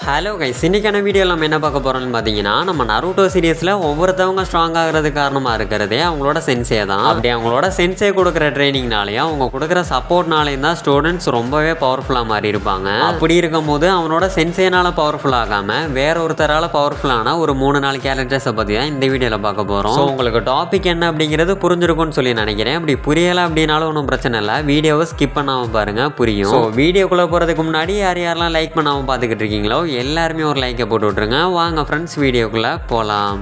Hello guys, இன்னைக்கான video நம்ம என்ன பார்க்க போறோம்னு பார்த்தீங்கன்னா, நம்ம நருட்டோ சீரிஸ்ல ஒவ்வொருத்தவங்க ஸ்ட்ராங் ஆகிறதுக்கு காரணமா இருக்கிறதே அவங்களோட சென்சே தான். அப்படி அவங்களோட சென்சே கொடுக்குற ட்ரைனிங்னாலையும் அவங்க கொடுக்குற சப்போர்ட்னாலையும் தான் ஸ்டூடெண்ட்ஸ் ரொம்பவே பவர்ஃபுல்லாக மாறி இருப்பாங்க. அப்படி இருக்கும்போது அவனோட சென்சேனால பவர்ஃபுல் ஆகாம வேற ஒருத்தரால பவர்ஃபுல்லான ஒரு 3-4 கேரக்டர்ஸை பற்றி தான் இந்த வீடியோவில் பார்க்க போகிறோம். ஸோ உங்களுக்கு டாபிக் என்ன அப்படிங்கிறது புரிஞ்சிருக்கும்னு சொல்லி நினைக்கிறேன். அப்படி புரியலை அப்படின்னாலும் ஒன்றும் பிரச்சனை இல்லை, வீடியோவை ஸ்கிப் பண்ணாமல் பாருங்க, புரியும். ஸோ வீடியோக்குள்ளே போகிறதுக்கு முன்னாடி யாரெல்லாம் லைக் பண்ணாமல் பார்த்துக்கிட்டு இருக்கீங்களோ எல்லாருமே ஒரு லைக்கை போட்டு விட்ருங்க. வாங்க ஃப்ரெண்ட்ஸ், வீடியோக்குள்ளே போகலாம்.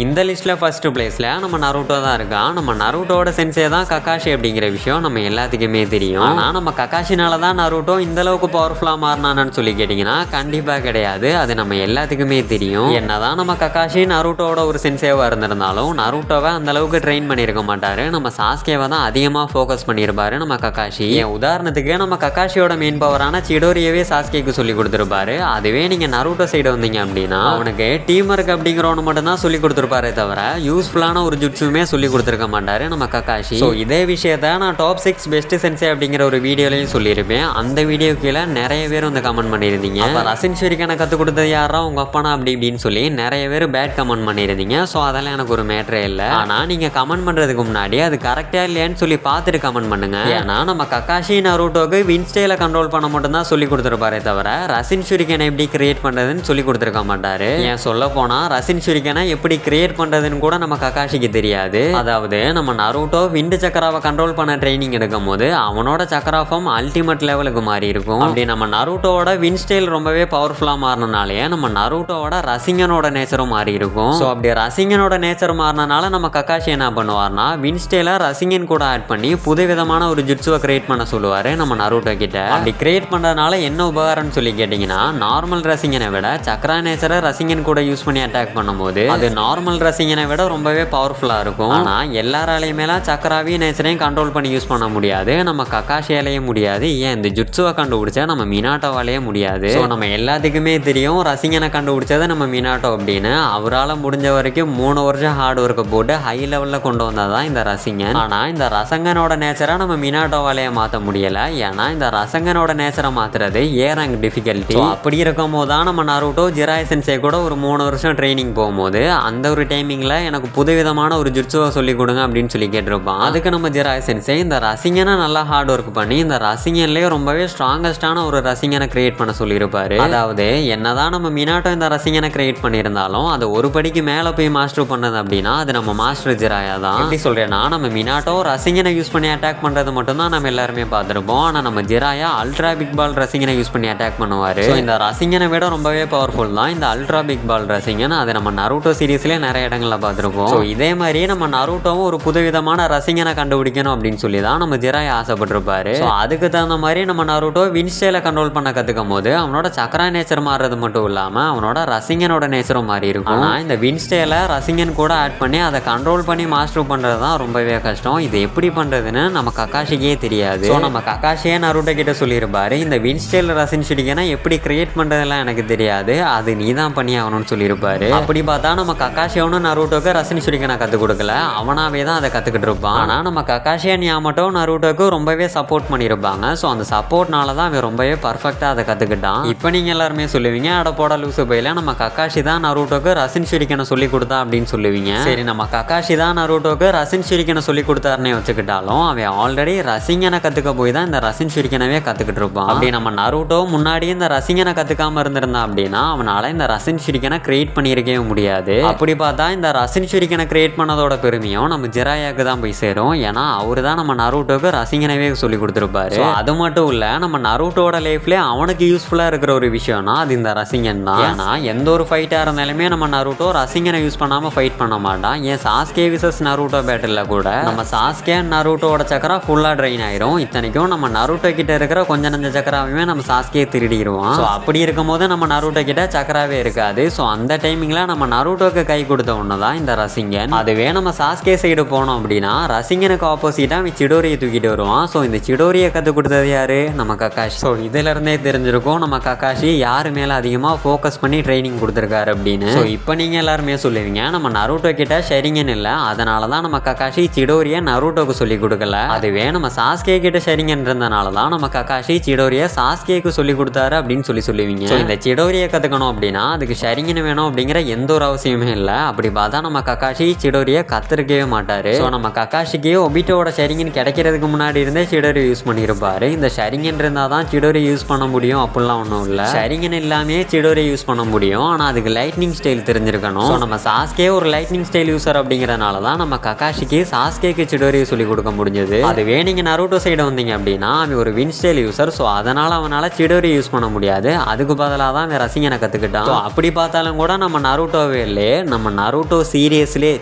இந்த லிஸ்ட்டில் ஃபஸ்ட்டு பிளேஸில் நம்ம நருட்டோ தான் இருக்கான். நம்ம நருட்டோட சென்சே தான் ககாஷி அப்படிங்கிற விஷயம் நம்ம எல்லாத்துக்குமே தெரியும். ஆனால் நம்ம ககாஷினால தான் நருட்டோ இந்தளவுக்கு பவர்ஃபுல்லாக மாறினான்னு சொல்லி கேட்டிங்கன்னா கண்டிப்பாக கிடையாது. அது நம்ம எல்லாத்துக்குமே தெரியும். என்னதான் நம்ம ககாஷி நருட்டோட ஒரு சென்சேவாக இருந்திருந்தாலும் நருட்டோவை அந்தளவுக்கு ட்ரெயின் பண்ணியிருக்க மாட்டார். நம்ம சாஸ்கேவை தான் அதிகமாக ஃபோக்கஸ் பண்ணியிருப்பார் நம்ம ககாஷி. உதாரணத்துக்கு நம்ம ககாஷியோட மெயின் பவரான சிடோரியவே சாஸ்கேக்கு சொல்லி கொடுத்துருப்பாரு. அதுவே நீங்கள் நருட்டோ சைடு வந்தீங்க அப்படின்னா அவனுக்கு டீம் ஒர்க் அப்படிங்கிறவனு மட்டும்தான் சொல்லி கொடுத்துருப்பாரு தவிர யூஸ்ஃபுல்லான ஒரு ஜுட்ஸுமே சொல்லி கொடுத்துருக்க மாட்டாரு நம்ம ககாஷி. ஸோ இதே விஷயத்த நான் டாப் 6 பெஸ்ட் சென்சே அப்படிங்கிற ஒரு வீடியோலையும் சொல்லியிருப்பேன். அந்த வீடியோ கீழே நிறைய பேர் வந்து கமெண்ட் பண்ணியிருந்தீங்க. ரசின் ஷுரிகனை கற்றுக் கொடுத்தது யாரா உங்க அப்பனா அப்படி இப்படின்னு சொல்லி நிறைய பேர் பேட் கமெண்ட் பண்ணியிருந்தீங்க. ஸோ அதெல்லாம் எனக்கு ஒரு மேட்டரே இல்லை. ஆனால் நீங்கள் கமெண்ட் பண்ணுறதுக்கு முன்னாடி அது கரெக்டாக இல்லையான்னு சொல்லி பார்த்துட்டு கமெண்ட் பண்ணுங்க. ஏன்னா நம்ம ககாஷி நருட்டோக்கு வின்ஸ்டேல கண்ட்ரோல் பண்ண மட்டும்தான் சொல்லி கொடுத்துருப்பாரே தவிர ரசின் ஷுரிகனை எப்படி கிரியேட் பண்ணுறதுன்னு சொல்லி கொடுத்துருக்க மாட்டாரு. ஏன் சொல்ல போனால் ரசின் ஷுரிகனை எப்படி கிரியேட் பண்றதுன்னு கூட நம்ம ககாஷிக்கு தெரியாது. அதாவது நம்ம நருட்டோ விண்ட் சக்கராவை கண்ட்ரோல் பண்ண ட்ரைனிங் எடுக்கும் போது அவனோட சக்கரா ஃபார்ம் அல்டிமேட் லெவலுக்கு மாறி இருக்கும். அப்படி நம்ம நருட்டோட விண்ட் ஸ்டைல் ரொம்பவே பவர்ஃபுல்லா மாறினாலே நம்ம நருட்டோட ரசிங்கனோட நேச்சரும் மாறி இருக்கும். ஸோ அப்படி ரசிங்கனோட நேச்சர் மாறினால நம்ம ககாஷி என்ன பண்ணுவார்னா விண்ட் ஸ்டைல ரசிங்கன் கூட ஆட் பண்ணி புதுவிதமான ஒரு ஜுட்ஸுவை கிரியேட் பண்ண சொல்லுவாரு நம்ம நருட்டோ கிட்ட. அப்படி கிரியேட் பண்றதுனால என்ன உபகாரம்னு சொல்லி கேட்டீங்கன்னா நார்மல் ரசிங்கனை விட சக்கரா நேச்சரை ரசிங்கன் கூட யூஸ் பண்ணி அட்டாக் பண்ணும்போது அது நார்மல் ரசிங்கனை விட ரொம்பவே பவர்ஃபுல்லாக இருக்கும். ஆனால் எல்லாராலையுமே சக்கராவையும் நேச்சரையும் கண்ட்ரோல் பண்ணி யூஸ் பண்ண முடியாது. நம்ம ககாஷியாலேயே முடியாது. ஏன் இந்த ஜுட்ஸுவை கண்டுபிடிச்சா நம்ம மினாட்டோவாலேயே முடியாது. ஸோ நம்ம எல்லாத்துக்குமே தெரியும் ரசிங்கனை கண்டுபிடிச்சது நம்ம மினாட்டோ அப்படின்னு. அவரால் முடிஞ்ச வரைக்கும் 3 வருஷம் ஹார்ட் ஒர்க்கை போட்டு ஹை லெவலில் கொண்டு வந்தால் தான் இந்த ரசிங்கன். ஆனால் இந்த ரசங்கனோட நேச்சரை நம்ம மினாட்டோவாலேயே மாற்ற முடியலை. ஏன்னா இந்த ரசங்கனோட நேச்சரை மாற்றுறது ஏ ரேங்க் டிஃபிகல்ட்டி. அப்படி இருக்கும் போது தான் நம்ம நருட்டோ ஜிராய் சென்சே கூட ஒரு 3 வருஷம் ட்ரைனிங் போகும்போது அந்த ஒரு டைமிங்கில் எனக்கு புதுவிதமான ஒரு ஜுட்ஸுவை சொல்லிக் கொடுங்க அப்படின்னு சொல்லி கேட்டிருப்பான். அதுக்கு நம்ம ஜிராய் சென்சே இந்த ரசிங்கனை நல்லா ஹார்ட் ஒர்க் பண்ணி இந்த ரசிங்கன்லேயே ரொம்பவே ஸ்ட்ராங்கஸ்டான ஒரு ரசிங்கனை கிரியேட் பண்ண சொல்லியிருப்பாரு. அதாவது என்னதான் நம்ம மினாட்டோ இந்த ரசிங்கனை கிரியேட் பண்ணியிருந்தாலும் அது ஒரு படிக்கு மேலே போய் மாஸ்டர் பண்ணது அப்படின்னா அது நம்ம மாஸ்டர் ஜிராயா தான். எப்படி சொல்கிறேன்னா நம்ம மினாட்டோ ரசிங்கனை யூஸ் பண்ணி அட்டாக் பண்ணுறது மட்டும்தான் நம்ம எல்லாருமே பார்த்துருப்போம். ஆனால் நம்ம ஜிராயா அல்ட்ரா பிக் பால் ரசிங்கனை யூஸ் பண்ணி அட்டாக் பண்ணுவார். இந்த ரசிங்கனை விட ரொம்பவே பவர்ஃபுல் தான் இந்த அல்ட்ரா பிக் பால் ரசிங்கன். அதை நம்ம நருட்டோ சீரீஸ்லேயே நிறைய இடங்களில் பார்த்துருப்போம். ஸோ இதே மாதிரியே நம்ம நருட்டோவும் ஒரு புதுவிதமான ரசிங்கனை கண்டுபிடிக்கணும் அப்படின்னு சொல்லி தான் நம்ம ஜிராய் ஆசைப்பட்டிருப்பாரு. ஸோ அதுக்கு தகுந்த மாதிரி நம்ம நருட்டோ வின்ஸ்டேல கண்ட்ரோல் பண்ண கற்றுக்கும் போது அவனோட சக்கரா நேச்சர் மாறுறது மட்டும் இல்லாமல் அவனோட ரசிங்கனோட நேச்சரும் மாறி இருக்கும். ஆனால் இந்த வின்ஸ்டேல ரசிங்கன் கூட ஆட் பண்ணி அதை கண்ட்ரோல் பண்ணி மாஸ்டர் பண்ணுறது தான் ரொம்பவே கஷ்டம். இது எப்படி பண்ணுறதுன்னு நம்ம ககாஷிக்கே தெரியாது. ஸோ நம்ம ககாஷியே நருட்டோ கிட்ட சொல்லியிருப்பாரு இந்த வின்ஸ்டேல ரசின் ஷிடிகனை எப்படி கிரியேட் பண்ணுறதுலாம் எனக்கு தெரியாது, அது நீ தான் பண்ணி ஆகணும்னு சொல்லியிருப்பாரு. அப்படி பார்த்தா நம்ம ககாஷியோன்னு நருட்டோக்கு ரசின் ஷுரிகனை கற்றுக் கொடுக்கல, அவனாவே தான் அதை கற்றுக்கிட்டு இருப்பான். ஆனால் நம்ம ககாஷியா நியாமட்டோ நருட்டோக்கு ரொம்பவே சப்போர்ட் பண்ணியிருப்பாங்க. ஸோ அந்த சப்போர்ட்னால தான் அவன் ரொம்பவே பர்ஃபெக்டாக அதை கற்றுக்கிட்டான். இப்போ நீங்கள் எல்லாருமே சொல்லுவீங்க அட போட லூசு பையில நம்ம ககாஷி தான் நருட்டோக்கு ரசின் ஷுரிகனை சொல்லி கொடுத்தா அப்படின்னு சொல்லுவீங்க. சரி, நம்ம ககாஷி தான் நருட்டோக்கு ரசின் ஷுரிகனை சொல்லி கொடுத்தாருன்னே வச்சுக்கிட்டாலும் அவன் ஆல்ரெடி ரசிங்கனை கற்றுக்க போய் தான் இந்த ரசின் ஷுரிகனவே கற்றுக்கிட்டு இருப்பான். அப்படி நம்ம நருட்டோ முன்னாடியே இந்த ரசிங்கனை கற்றுக்காம இருந்திருந்தான் அப்படின்னா அவனால் இந்த ரசின் ஷுரிகனை கிரியேட் பண்ணியிருக்கவே முடியாது. அப்படி பார்த்தா இந்த ரசின் ஷுரிகனை கிரியேட் பண்ணதோட பெருமையும் நம்ம ஜிராயாக்கு தான் போய் சேரும். ஏன்னா அவரு தான் நம்ம நருட்டோக்கு ரசிங்கனவே சொல்லி கொடுத்துருப்பாரு. அது மட்டும் இல்லை நம்ம நருட்டோட லைஃப்ல அவனுக்கு யூஸ்ஃபுல்லாக இருக்கிற ஒரு விஷயம்னா அது இந்த ரசிங்கன் தான். ஏன்னா எந்த ஒரு ஃபைட்டாக இருந்தாலுமே நம்ம நருட்டோ ரசிங்கனை யூஸ் பண்ணாமல் ஃபைட் பண்ண மாட்டான். ஏன் சாஸ்கே விசஸ் நருட்டோ பேட்டில் கூட நம்ம சாஸ்கே நருட்டோட சக்கரா ஃபுல்லாக ட்ரெயின் ஆயிரும். இத்தனைக்கும் நம்ம நருட்டோ கிட்ட இருக்கிற கொஞ்சம் நஞ்ச சக்கராவே நம்ம சாஸ்கே திருடிடுவோம். ஸோ அப்படி இருக்கும் போது நம்ம நருட்டோ கிட்ட சக்கராவே இருக்காது. ஸோ அந்த டைமிங்கில் நம்ம நருட்டோக்கு கை கொடுத்த ஒன்று தான் இந்த ரசிங்கன். அதுவே நம்ம சாஸ்கே சைடு போனோம் அப்படின்னா ரசிங்கனுக்கு ஆப்போசிட்டா அவன் சிடோரியை தூக்கிட்டு வருவான். ஸோ இந்த சிடோரியை கற்றுக் கொடுத்தது யாரு? நம்ம கக்காஷி. ஸோ இதுல இருந்தே தெரிஞ்சிருக்கும் நம்ம கக்காஷி யாரு மேல அதிகமா ஃபோக்கஸ் பண்ணி ட்ரைனிங் கொடுத்துருக்காரு அப்படின்னு. ஸோ இப்போ நீங்க எல்லாருமே சொல்லுவீங்க நம்ம நருட்டோ கிட்ட ஷரிங்கன் இல்லை, அதனால தான் நம்ம கக்காஷி சிடோரியை நருட்டோக்கு சொல்லி கொடுக்கல. அதுவே நம்ம சாஸ்கே கிட்ட ஷரிங்கன் இருந்தனால தான் நம்ம கக்காஷி சிடோரியை சாஸ்கேக்கு சொல்லி கொடுத்தாரு அப்படின்னு சொல்லுவீங்க. ஸோ இந்த சிடோரியை கற்றுக்கணும் அப்படின்னா அதுக்கு ஷரிங்கன் வேணும் அப்படிங்கிற எந்த ஒரு அவசியமே இல்லை. அப்படி பார்த்தா நம்ம கக்காஷி சிடோரியை கற்றுருக்கவே மாட்டாரு. ஸோ நம்ம கக்காஷிக்கு ஒபிட்டோட ஷரிங்கன் கிடைக்கிறதுக்கு முன்னாடி இருந்தே சிடோரி யூஸ் பண்ணியிருப்பாரு. இந்த ஷரிங்கன் இருந்தால் தான் சிடோரி யூஸ் பண்ண முடியும் அப்படிலாம் ஒன்றும் இல்லை. ஷரிங்கன் இல்லாமே சிடோரி யூஸ் பண்ண முடியும், ஆனால் அதுக்கு லைட்னிங் ஸ்டைல் தெரிஞ்சிருக்கணும். ஸோ நம்ம சாஸ்கே ஒரு லைட்னிங் ஸ்டைல் யூஸர் அப்படிங்கிறதுனால தான் நம்ம கக்காஷிக்கு சாஸ்கேக்கு சிடோரியை சொல்லி கொடுக்க முடிஞ்சது. அதுவே நீங்க நருட்டோ சைடு வந்தீங்க அப்படின்னா அவன் ஒரு வின் ஸ்டைல் யூசர். ஸோ அதனால அவனால சிடோரி யூஸ் பண்ண முடியாது. அதுக்கு பதிலாக தான் அவன் ரசிங்கனை கற்றுக்கிட்டான். அப்படி பார்த்தாலும் கூட நம்ம நருட்டோவே இல்லையே, நம்ம நருட்டோ சீரியஸ்லேயே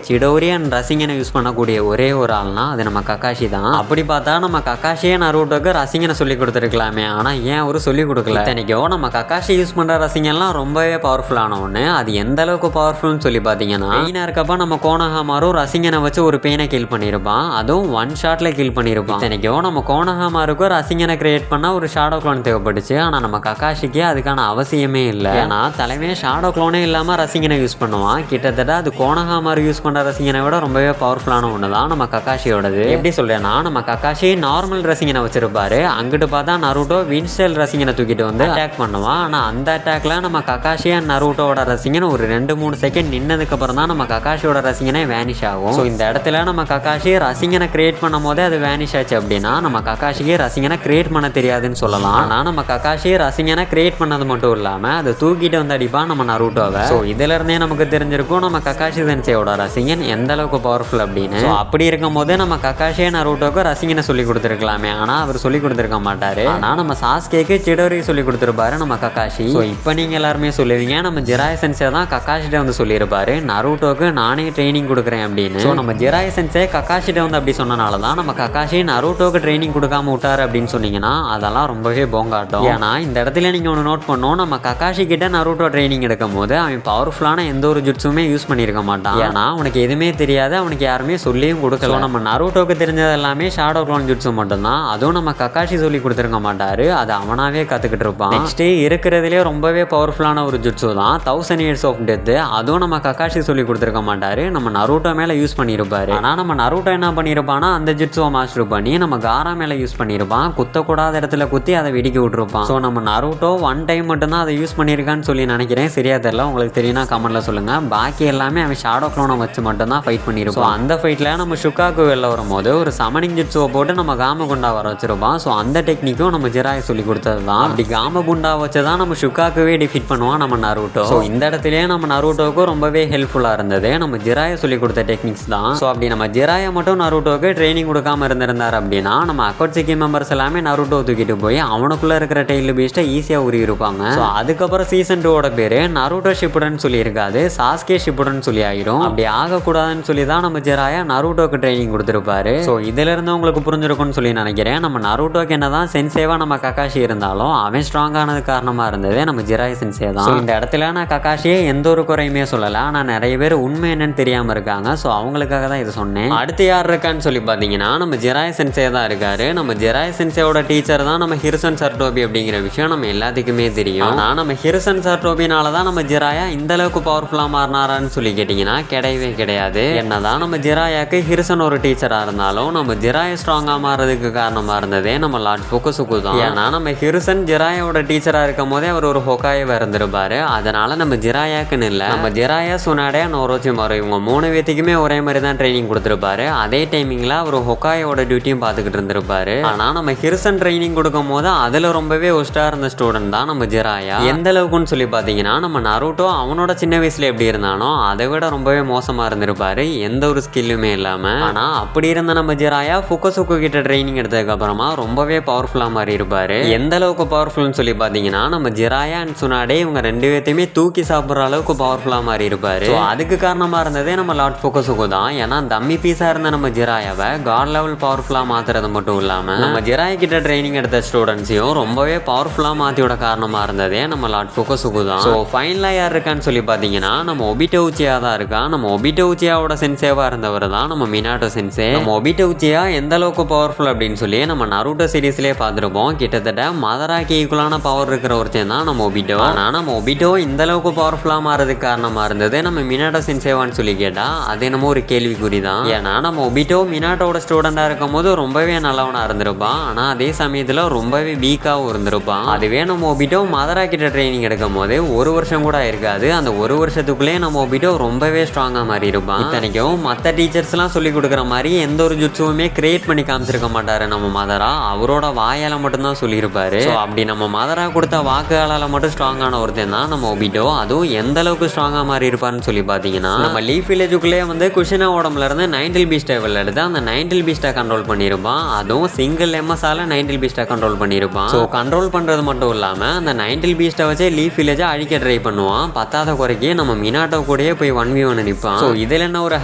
சிடோரி அண்ட் ரசிங்கனை யூஸ் பண்ணக்கூடிய ஒரே ஒரு ஆள்னா அது நம்ம கக்காஷி தான். அப்படி பார்த்தா நம்ம கக்காஷியே நருட்டோக்கு ரசிங்கனை சொல்லி கொடுத்துருக்கலாமே, ஆனால் ஏன் அவரு சொல்லி கொடுக்கல? இத்தனைக்கும் நம்ம கக்காஷி யூஸ் பண்ணுற ரசிங்கன்லாம் ரொம்பவே பவர்ஃபுல்லான ஒன்று. அது எந்த அளவுக்கு பவர்ஃபுல்னு சொல்லி பார்த்தீங்கன்னா பெயினாக இருக்கப்ப நம்ம கோனஹாமாரும் ரசிங்கனை வச்சு ஒரு பெயினை கில் பண்ணியிருப்பான். அதுவும் ஒன் ஷாட்ல கில் பண்ணியிருப்பான். இத்தனைக்கும் நம்ம கோனஹாமாருக்கும் ரசிங்கனை கிரியேட் பண்ண ஒரு ஷாடோ க்ளோன் தேவைப்பட்டுச்சு. ஆனால் நம்ம கக்காஷிக்கு அதுக்கான அவசியமே இல்லை. ஏன்னா தலைமையே ஷாடோ க்ளோனே இல்லாமல் ரசிங்கனை யூஸ் பண்ணுவான். கிட்டத்தட்ட அது கோனஹாமாரு யூஸ் பண்ணுற ரசிங்கனை விட ரொம்பவே பவர்ஃபுல்லான ஒன்று தான் நம்ம கக்காஷியோடது. எப்படி சொல்றேன்னா நம்ம கக்காஷி நார்மல் ரசிங்கனை வச்சிருப்பாரு, அங்கிட்டு பார்த்தா நருட்டோ வின்ஸ்டைல் ரசிங்கனை தூக்கிட்டு வந்து அட்டாக் பண்ணுவான். ஆனால் அந்த அட்டாக்ல நம்ம கக்காஷி அண்ட் நருட்டோட ரசிங்கன் ஒரு 2-3 செகண்ட் நின்னதுக்கு அப்புறம் தான் நம்ம கக்காஷியோட ரசிங்கனே வேனிஷ் ஆகும். ஸோ இந்த இடத்துல நம்ம கக்காஷி ரசிங்கனை கிரியேட் பண்ணும் போதே அது வேனிஷ் ஆச்சு அப்படின்னா நம்ம கக்காஷிக்கு ரசிங்கனை கிரியேட் பண்ண தெரியாதுன்னு சொல்லலாம். ஆனால் நம்ம கக்காஷி ரசிங்கனை கிரியேட் பண்ணது மட்டும் இல்லாமல் அதை தூக்கிட்டு வந்து அடிப்பான் நம்ம நருட்டோவை. ஸோ இதுல இருந்தே நமக்கு தெரிஞ்சிருக்கும் நம்ம கக்காஷி சென்சேயோட ரசிங்கன் எந்த அளவுக்கு பவர்ஃபுல் அப்படின்னு. ஸோ அப்படி இருக்கும் போது நம்ம கக்காஷியே நருட்டோக்கு ரசிங்கனை சொல்லி கொடுத்துருக்கலாமே, ஆனால் அவர் சொல்லி கொடுத்துருக்க மாட்டாரு. ஆனால் நம்ம சாஸ்கேக்கு சிடோரி சொல்லி கொடுத்துருப்பாரு நம்ம கக்காஷி. ஸோ இப்போ நீங்க எல்லாருமே சொல்லுவீங்க நம்ம ஜிராய் சென்சே தான் கக்காஷிட்ட வந்து சொல்லியிருப்பாரு நருட்டோக்கு நானே ட்ரைனிங் கொடுக்குறேன் அப்படின்னு. ஸோ நம்ம ஜிராய் சென்சே கக்காஷிட்ட வந்து அப்படி சொன்னனால தான் நம்ம கக்காஷி நருட்டோக்கு ட்ரைனிங் கொடுக்காம விட்டாரு அப்படின்னு சொன்னீங்கன்னா அதெல்லாம் ரொம்பவே போங்காட்டம். ஏன்னா இந்த இடத்துல நீங்க ஒன்று நோட் பண்ணோம், நம்ம கக்காஷி கிட்ட நருட்டோ ட்ரைனிங் எடுக்கும் போது அவன் பவர்ஃபுல்லான எந்த ஒரு ஜுட்ஸுமே யூஸ் பண்ணியிருக்க மாட்டான். ஏன்னா அவனுக்கு எதுவுமே தெரியாது, அவனுக்கு யாருமே சொல்லியும் கொடுக்கல. நம்ம நருட்டோக்கு தெரிஞ்சது எல்லாமே ஷாடோ க்ளோன் ஜுட்ஸு மட்டும்தான். அதுவும் நம்ம கக்காஷி சொல்லி கொடுத்துருக்க மாட்டாரு, அது அவனாவே கத்துக்கிட்டு இருப்பான். நெக்ஸ்ட் இருக்கிறதுலே ரொம்பவே பவர்ஃபுல்லான ஒரு ஜுட்ஸு தான் 1000 Years of Death. அதுவும் நம்ம கக்காஷி சொல்லி கொடுத்துருக்க மாட்டாரு, நம்ம நருட்டோ மேல யூஸ் பண்ணியிருப்பாரு. ஆனா நம்ம நருட்டோ என்ன பண்ணியிருப்பானா அந்த ஜுட்ஸுவை மாஸ்டர் பண்ணி நம்ம காரா மேல யூஸ் பண்ணியிருப்பான். குத்தக்கூடாத இடத்துல குத்தி அதை வெடிக்க விட்டுருப்பான். ஸோ நம்ம நருட்டோ ஒன் டைம் மட்டும்தான் அதை யூஸ் பண்ணியிருக்கான்னு சொல்லி நினைக்கிறேன், சரியா தெரியல. உங்களுக்கு தெரியும்னா கமெண்ட்ல சொல்லுங்க. பாக்கி எல்லாமே அவன் ஷாடோ க்ளோனை வச்சு மட்டும்தான் ஃபைட் பண்ணியிருப்பான். அந்த ஃபைட்ல நம்ம ஷுக்காக்கு வெளில வரும்போது ஒரு சமனிங் ஜுட்ஸுவை போட்டு நம்ம காமகுண்டா வர வச்சிருப்பான். ஸோ அந்த டெக்னிக்கும் நம்ம ஜிராய் சொல்லி கொடுத்தது தான். அப்படி காமகுண்டா வச்சுதான் நம்ம ஷுக்காக்குவே டிஃபீட் பண்ணுவான் நம்ம நருட்டோ. ஸோ இந்த இடத்துலயே நம்ம நருட்டோக்கு ரொம்பவே ஹெல்ப்ஃபுல்லா இருந்தது நம்ம ஜிராயை சொல்லி கொடுத்த டெக்னிக்ஸ் தான். ஸோ அப்படி நம்ம ஜிராயை மட்டும் நருட்டோக்கு ட்ரைனிங் கொடுக்காம இருந்திருந்தார் அப்படின்னா நம்ம அக்கோட்சிக்கி மெம்பர்ஸ் எல்லாமே நருட்டோ தூக்கிட்டு போய் அவனுக்குள்ள இருக்கிற டெய்ல் பீஸ்ட்டை ஈஸியா உரி இருப்பாங்க. ஸோ அதுக்கப்புறம் சீசன் 2 பேரு நருட்டோ ஷிப்புடன் சொல்லி இருக்காது, சாஸ்கே ஷிப்புடன் சொல்லி ஆயிரும். அப்படி ஆகக்கூடாதுன்னு சொல்லி தான் நம்ம ஜிராயா நருட்டோக்கு ட்ரைனிங் கொடுத்துருப்பாரு. ஸோ இதுல இருந்து உங்களுக்கு புரிஞ்சிருக்கும்னு சொல்லி நினைக்கிறேன். நம்ம நருட்டோக்கு என்னதான் சென்சேவா நம்ம கக்காஷி இருந்தாலும் அவன் ஸ்ட்ராங் ஆனது காரணமா இருந்தது நம்ம ஜிராய் சென்சே தான். இந்த இடத்துல நான் கக்காஷியை எந்த ஒரு குறையுமே சொல்லல, ஆனா நிறைய பேர் உண்மை என்னன்னு தெரியாம இருக்காங்க. ஸோ அவங்களுக்காக தான் இது சொன்னேன். அடுத்து யார் இருக்கான்னு சொல்லி பாத்தீங்கன்னா நம்ம ஜிராய் சென்சே தான் இருக்காரு. நம்ம ஜிராய் சென்சேவோட டீச்சர் தான் நம்ம ஹிருசன் சர்டோபி அப்படிங்கிற விஷயம் நம்ம எல்லாத்துக்குமே தெரியும். ஆனா நம்ம ஹிருசன் சர்டோபினால தான் நம்ம ஜிராயா இந்த அளவுக்கு பவர்ஃபுல்லா மாறினாரான்னு சொல்லி கேட்டீங்கன்னா கிடையவே கிடையாது. என்னதான் நம்ம ஜிராயாக்கு ஹிருசன் ஒரு டீச்சரா இருந்தாலும் நம்ம ஜிராய ஸ்ட்ராங்கா மாறதுக்கு காரணமா இருந்ததே நம்ம லார்ட் ஃபுகுசுகு தான். ஏன்னா நம்ம ஹிருசன் ஜிராயோட டீச்சரா இருக்கும் போதே அவர் ஒரு ஹொகாயவா இருந்திருப்பாரு. அதனால நம்ம ஜிராயாக்குன்னு இல்லை, நம்ம ஜிராயா சுனாடே நோரோச்சிமாரு இவங்க 3 பேத்துக்குமே ஒரே மாதிரி தான் ட்ரைனிங் கொடுத்துருப்பாரு. அதே டைமிங்ல அவர் ஹொகாயோட டியூட்டியும் பார்த்துக்கிட்டு இருந்திருப்பாரு. ஆனா நம்ம ஹிருசன் ட்ரைனிங் கொடுக்கும் போது அதுல ரொம்பவே ஒஸ்டா இருந்த ஸ்டூடெண்ட் தான் நம்ம ஜிராயா. எந்த அளவுக்குன்னு சொல்லி பாத்தீங்கன்னா நம்ம நருட்டோ அவனோட சின்ன வயசுல எப்படி இருந்தானோ அதை விட ரொம்பவே மோசமா இருந்திருப்பாரு, எந்த ஒரு ஸ்கில்லுமே இல்லாம. ஆனா அப்படி இருந்த நம்ம ஜிராயா ஃபுகுசுகு கிட்ட ட்ரைனிங் எடுத்ததுக்கு அப்புறமா ரொம்பவே பவர்ஃபுல்லா மாறி இருப்பாரு. எந்த அளவுக்கு பவர்ஃபுல்னு சொல்லி பாத்தீங்கன்னா நம்ம ஜிராயா அண்ட் சுனாடே இவங்க 2 பேத்தையுமே தூக்கி சாப்பிடுற அளவுக்கு பவர்ஃபுல்லா மாறி இருப்பாரு. அதுக்கு காரணமா இருந்ததே நம்ம லார்ட் ஃபுகுசுகு தான். ஏன்னா டம்மி பீஸா இருந்த நம்ம ஜிராயாவை காட் லெவல் பவர்ஃபுல்லா மாத்துறது மட்டும் இல்லாம நம்ம ஜிராய் கிட்ட ட்ரைனிங் எடுத்த ஸ்டூடெண்ட்ஸையும் ரொம்பவே பவர்ஃபுல்லா மாத்தியோட காரணமா இருந்ததே நம்ம லார்ட் ஃபுகுசுகு தான். ஸோ ஃபைனலா யார் இருக்கான்னு சொல்லி பாத்தீங்கன்னா நம்ம ஒபிட்டோ ஒபிட்டோ உச்சியா தான் இருக்கான். நம்ம ஒபிட்டோ உச்சியாவோட சென்சேவாக இருந்தவர் தான் நம்ம மினாட்டோ சென்சே. நம்ம ஒபிட்டோ உச்சியா எந்த அளவுக்கு பவர்ஃபுல் அப்படின்னு சொல்லி நம்ம நருட்டோ சீரீஸ்லேயே பார்த்துருப்போம். கிட்டத்தட்ட மதராக்கு ஈக்குவலான பவர் இருக்கிற ஒருத்தன் தான் நம்ம ஒபிட்டோ. ஆனால் நம்ம ஒபிட்டோ இந்த அளவுக்கு பவர்ஃபுல்லாக மாறதுக்கு காரணமாக இருந்தது நம்ம மினாட்டோ சென்சேவான்னு சொல்லி கேட்டால் அது என்னமோ ஒரு கேள்விக்குறி தான். ஏன்னா நம்ம ஒபிட்டோ மினாட்டோட ஸ்டூடெண்டாக இருக்கும் போது ரொம்பவே நல்லவனாக இருந்திருப்பான். ஆனால் அதே சமயத்தில் ரொம்பவே வீக்காகவும் இருந்திருப்பான். அதுவே நம்ம ஒபிட்டோ மதரா கிட்ட ட்ரைனிங் எடுக்கும் போது ஒரு வருஷம் கூட இருக்காது. அந்த ஒரு வருஷத்துக்குள்ளேயே நம்ம ஒபிட்டோ ரொம்பவே ஸ்ட்ராங்காக மாறி இருப்பான். இத்தனைக்கும் மற்ற டீச்சர்ஸ்லாம் சொல்லி கொடுக்குற மாதிரி எந்த ஒரு ஜுட்ஸுமே கிரியேட் பண்ணி காமிச்சிருக்க மாட்டாரு நம்ம மதரா. அவரோட வாயால் மட்டும்தான் சொல்லியிருப்பாரு. அப்படி நம்ம மதரா கொடுத்த வாக்குகளால் மட்டும் ஸ்ட்ராங்கான ஒருத்தன் தான் நம்ம ஒபிட்டோ. அதுவும் எந்த அளவுக்கு ஸ்ட்ராங்காக மாறி இருப்பாருன்னு சொல்லி பார்த்தீங்கன்னா நம்ம லீஃப் வில்லேஜுக்குள்ளேயே வந்து குஷினா உடம்புல இருந்து 90 பீஸ்டை எடுத்து அந்த 90 பீஸ்டை கண்ட்ரோல் பண்ணியிருப்பான். அதுவும் சிங்கிள் எம்எஸ்ஸால் 90 பீஸ்டை கண்ட்ரோல் பண்ணியிருப்பான். ஸோ கண்ட்ரோல் பண்ணுறது மட்டும் இல்லாமல் அந்த 90 பீஸ்டை வச்சு லீஃப் வில்லேஜை அழிக்க ட்ரை பண்ணுவான். பத்தாத குறைக்கு நம்ம மினாட்டோ கூடயே போய் 1v1 நிற்பான். ஸோ இதில் என்ன ஒரு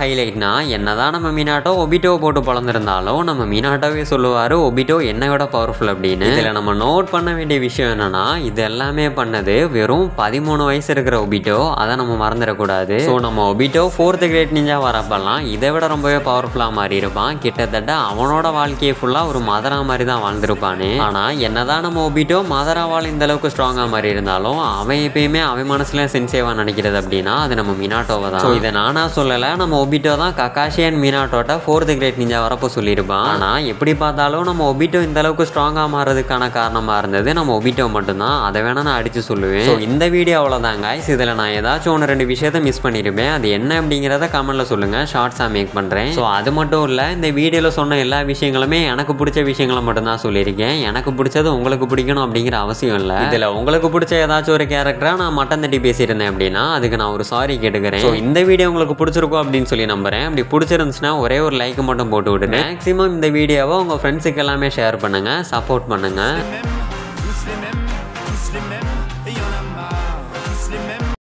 ஹைலைட்னா என்னதான் நம்ம மினாட்டோ ஒபிட்டோ போட்டு பிறந்திருந்தாலும் நம்ம மினாட்டோவே சொல்லுவார் ஒபிட்டோ என்னை விட பவர்ஃபுல் அப்படின்னு. இதில் நம்ம நோட் பண்ண வேண்டிய விஷயம் என்னன்னா இது எல்லாமே பண்ணது வெறும் 13 வயசு இருக்கிற ஒபிட்டோ. அதை நம்ம மறந்துடக்கூடாது. ஸோ நம்ம ஒபிட்டோ 4th கிரேட் நிஞ்சா வரப்பெல்லாம் இதை விட ரொம்பவே பவர்ஃபுல்லாக மாறி இருப்பான். கிட்டத்தட்ட அவனோட வாழ்க்கையை ஃபுல்லாக ஒரு மதரா மாதிரி தான் வாழ்ந்துருப்பானே. ஆனால் என்னதான் நம்ம ஒபிட்டோ மதராவால் இந்த அளவுக்கு ஸ்ட்ராங்காக மாறி இருந்தாலும் அவன் எப்பயுமே அவன் மனசுல சென்சேவா நினைக்கிறது அப்படின்னா அது நம்ம மினாட்டோவை தான். ஸோ இதை நானா சொல்லலை, நம்ம ஒபிட்டோ தான் ககாஷி அண்ட் மினாட்டோட்ட 4th கிரேட் நிஞ்சா வரப்போ சொல்லியிருப்பான். ஆனால் எப்படி பார்த்தாலும் நம்ம ஒபிட்டோ இந்த அளவுக்கு ஸ்ட்ராங்காக மாறதுக்கான காரணமாக இருந்தது நம்ம ஒபிட்டோ மட்டும்தான். அதை வேணா நான் அடித்து சொல்லுவேன். ஸோ இந்த வீடியோ அவ்வளோதான் guys. இதில் நான் ஏதாச்சும் 1-2 விஷயத்தை மிஸ் பண்ணியிருப்பேன். அது என்ன அப்படிங்கிறத கமெண்ட்டில் சொல்லுங்கள். ஷார்ட்ஸாக மேக் பண்ணுறேன். ஸோ அது மட்டும் இல்லை, இந்த வீடியோவில் சொன்ன எல்லா விஷயங்களுமே எனக்கு பிடிச்ச விஷயங்களை மட்டும்தான் சொல்லியிருக்கேன். எனக்கு பிடிச்சது உங்களுக்கு பிடிக்கணும் அப்படிங்கிற அவசியம் இல்லை. இதில் உங்களுக்கு பிடிச்ச ஏதாச்சும் ஒரு கேரக்டராக நான் மட்டன் தட்டி பேசியிருந்தேன் அப்படின்னா அதுக்கு நான் ஒரு சாரி கேட்டுக்கிறேன். ஸோ இந்த வீடியோ உங்களுக்கு பிடிச்சிருக்கும் அப்படின்னு சொல்லி நம்புறேன். அப்படி பிடிச்சிருந்துச்சுன்னா ஒரே ஒரு லைக் மட்டும் போட்டு விடுங்க. மேக்ஸிமம் இந்த வீடியோவை உங்கள் ஃப்ரெண்ட்ஸுக்கு எல்லாமே ஷேர் பண்ணுங்கள், சப்போர்ட் பண்ணுங்கள்.